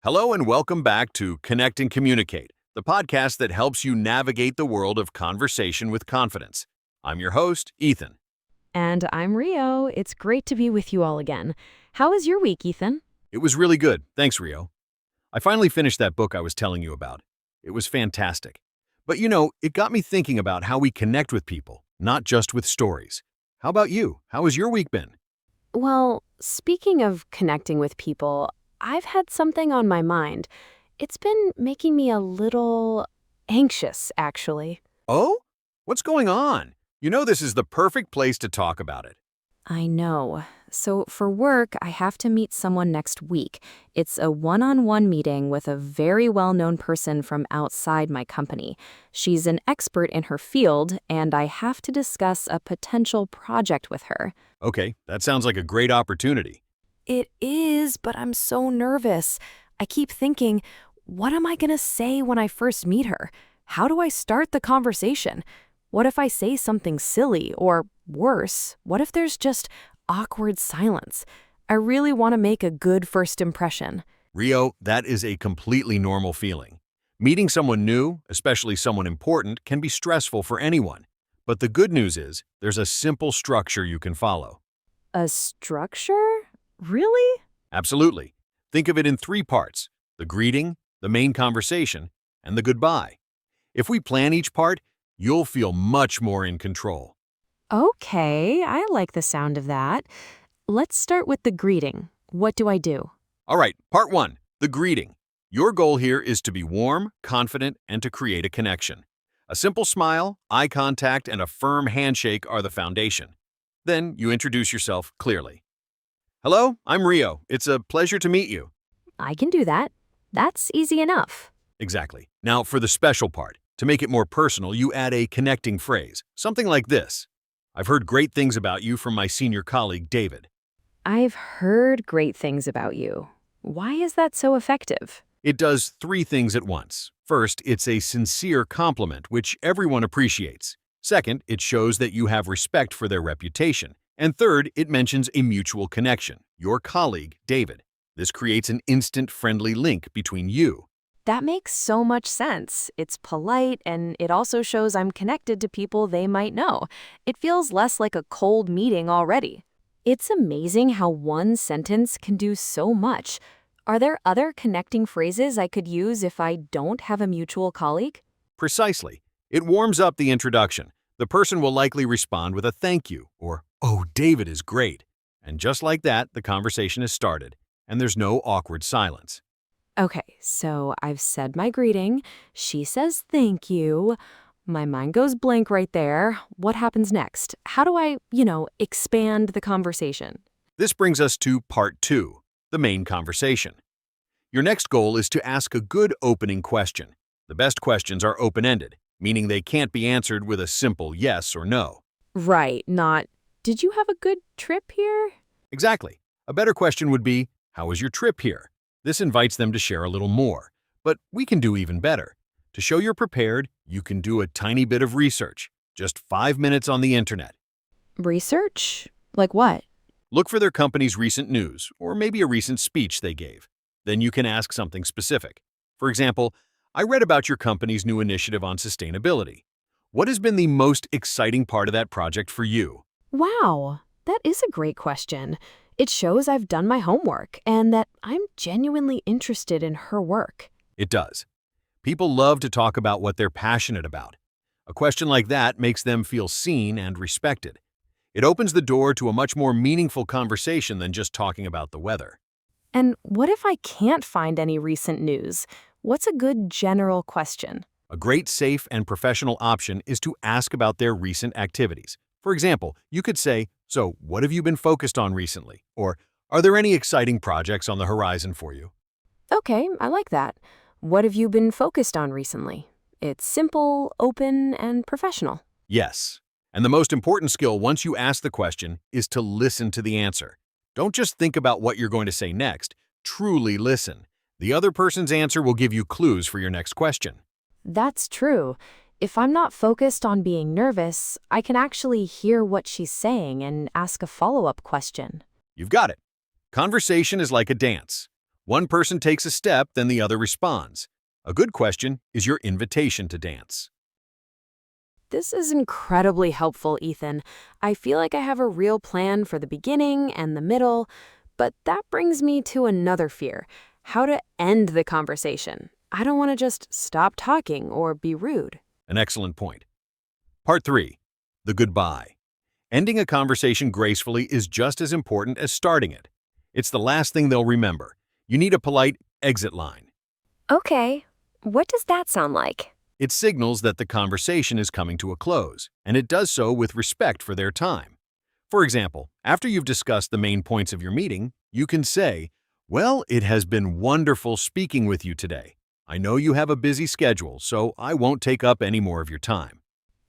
Hello and welcome back to Connect and Communicate, the podcast that helps you navigate the world of conversation with confidence. I'm your host, Ethan. And I'm Rio. It's great to be with you all again. How was your week, Ethan? It was really good. Thanks, Rio. I finally finished that book I was telling you about. It was fantastic. But it got me thinking about how we connect with people, not just with stories. How about you? How has your week been? Well, speaking of connecting with people, I've had something on my mind. It's been making me a little anxious, actually. Oh? What's going on? You know this is the perfect place to talk about it. I know. So for work, I have to meet someone next week. It's a one-on-one meeting with a very well-known person from outside my company. She's an expert in her field, and I have to discuss a potential project with her. Okay, that sounds like a great opportunity. It is, but I'm so nervous. I keep thinking, what am I going to say when I first meet her? How do I start the conversation? What if I say something silly? Or worse, what if there's just awkward silence? I really want to make a good first impression. Rio, that is a completely normal feeling. Meeting someone new, especially someone important, can be stressful for anyone. But the good news is, there's a simple structure you can follow. A structure? Really? Absolutely. Think of it in 3 parts: the greeting, the main conversation, and the goodbye. If we plan each part, you'll feel much more in control. Okay, I like the sound of that. Let's start with the greeting. What do I do? All right, part 1, the greeting. Your goal here is to be warm, confident, and to create a connection. A simple smile, eye contact, and a firm handshake are the foundation. Then you introduce yourself clearly. Hello, I'm Rio. It's a pleasure to meet you. I can do that. That's easy enough. Exactly. Now for the special part. To make it more personal, you add a connecting phrase, something like this. I've heard great things about you from my senior colleague, David. I've heard great things about you. Why is that so effective? It does 3 things at once. First, it's a sincere compliment, which everyone appreciates. Second, it shows that you have respect for their reputation. And third, it mentions a mutual connection, your colleague, David. This creates an instant friendly link between you. That makes so much sense. It's polite, and it also shows I'm connected to people they might know. It feels less like a cold meeting already. It's amazing how one sentence can do so much. Are there other connecting phrases I could use if I don't have a mutual colleague? Precisely. It warms up the introduction. The person will likely respond with a thank you or, "Oh, David is great." And just like that, the conversation is started, and there's no awkward silence. Okay, so I've said my greeting. She says thank you. My mind goes blank right there. What happens next? How do I, expand the conversation? This brings us to part 2, the main conversation. Your next goal is to ask a good opening question. The best questions are open-ended, meaning they can't be answered with a simple yes or no. Right, not, did you have a good trip here? Exactly. A better question would be, how was your trip here? This invites them to share a little more. But we can do even better. To show you're prepared, you can do a tiny bit of research. Just 5 minutes on the internet. Research? Like what? Look for their company's recent news, or maybe a recent speech they gave. Then you can ask something specific. For example, I read about your company's new initiative on sustainability. What has been the most exciting part of that project for you? Wow, that is a great question. It shows I've done my homework and that I'm genuinely interested in her work. It does. People love to talk about what they're passionate about. A question like that makes them feel seen and respected. It opens the door to a much more meaningful conversation than just talking about the weather. And what if I can't find any recent news? What's a good general question? A great, safe, and professional option is to ask about their recent activities. For example, you could say, "So, what have you been focused on recently?" Or, "Are there any exciting projects on the horizon for you?" Okay, I like that. What have you been focused on recently? It's simple, open, and professional. Yes. And the most important skill once you ask the question is to listen to the answer. Don't just think about what you're going to say next. Truly listen. The other person's answer will give you clues for your next question. That's true. If I'm not focused on being nervous, I can actually hear what she's saying and ask a follow-up question. You've got it. Conversation is like a dance. One person takes a step, then the other responds. A good question is your invitation to dance. This is incredibly helpful, Ethan. I feel like I have a real plan for the beginning and the middle, but that brings me to another fear: how to end the conversation. I don't want to just stop talking or be rude. An excellent point. Part 3. The goodbye. Ending a conversation gracefully is just as important as starting it. It's the last thing they'll remember. You need a polite exit line. Okay, what does that sound like? It signals that the conversation is coming to a close, and it does so with respect for their time. For example, after you've discussed the main points of your meeting, you can say, "Well, it has been wonderful speaking with you today. I know you have a busy schedule, so I won't take up any more of your time."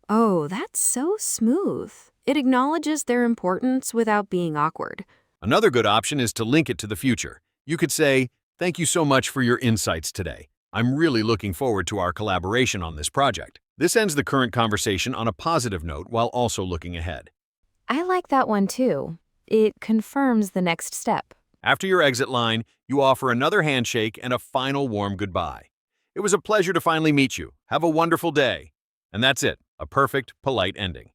Oh, that's so smooth. It acknowledges their importance without being awkward. Another good option is to link it to the future. You could say, "Thank you so much for your insights today. I'm really looking forward to our collaboration on this project." This ends the current conversation on a positive note while also looking ahead. I like that one too. It confirms the next step. After your exit line, you offer another handshake and a final warm goodbye. "It was a pleasure to finally meet you. Have a wonderful day." And that's it, a perfect, polite ending.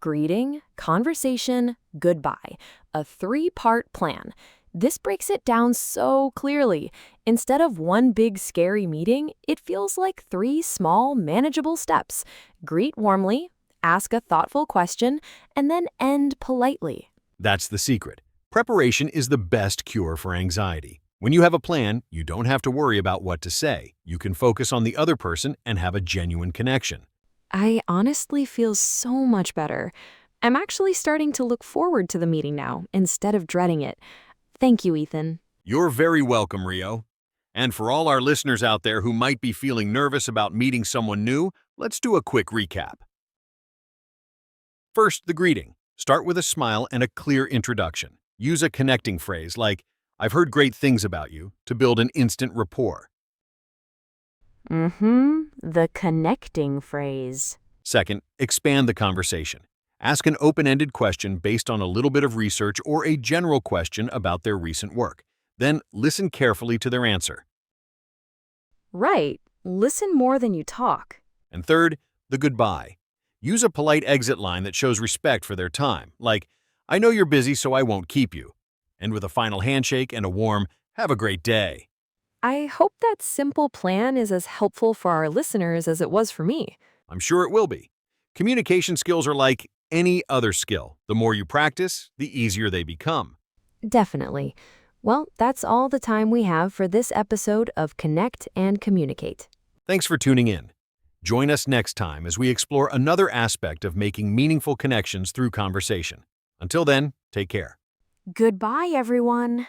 Greeting, conversation, goodbye. A 3-part plan. This breaks it down so clearly. Instead of one big scary meeting, it feels like 3 small, manageable steps. Greet warmly, ask a thoughtful question, and then end politely. That's the secret. Preparation is the best cure for anxiety. When you have a plan, you don't have to worry about what to say. You can focus on the other person and have a genuine connection. I honestly feel so much better. I'm actually starting to look forward to the meeting now, instead of dreading it. Thank you, Ethan. You're very welcome, Rio. And for all our listeners out there who might be feeling nervous about meeting someone new, let's do a quick recap. First, the greeting. Start with a smile and a clear introduction. Use a connecting phrase like, "I've heard great things about you," to build an instant rapport. The connecting phrase. Second, expand the conversation. Ask an open-ended question based on a little bit of research or a general question about their recent work. Then listen carefully to their answer. Right. Listen more than you talk. And third, the goodbye. Use a polite exit line that shows respect for their time, like, "I know you're busy, so I won't keep you." And with a final handshake and a warm, "Have a great day." I hope that simple plan is as helpful for our listeners as it was for me. I'm sure it will be. Communication skills are like any other skill. The more you practice, the easier they become. Definitely. Well, that's all the time we have for this episode of Connect and Communicate. Thanks for tuning in. Join us next time as we explore another aspect of making meaningful connections through conversation. Until then, take care. Goodbye, everyone.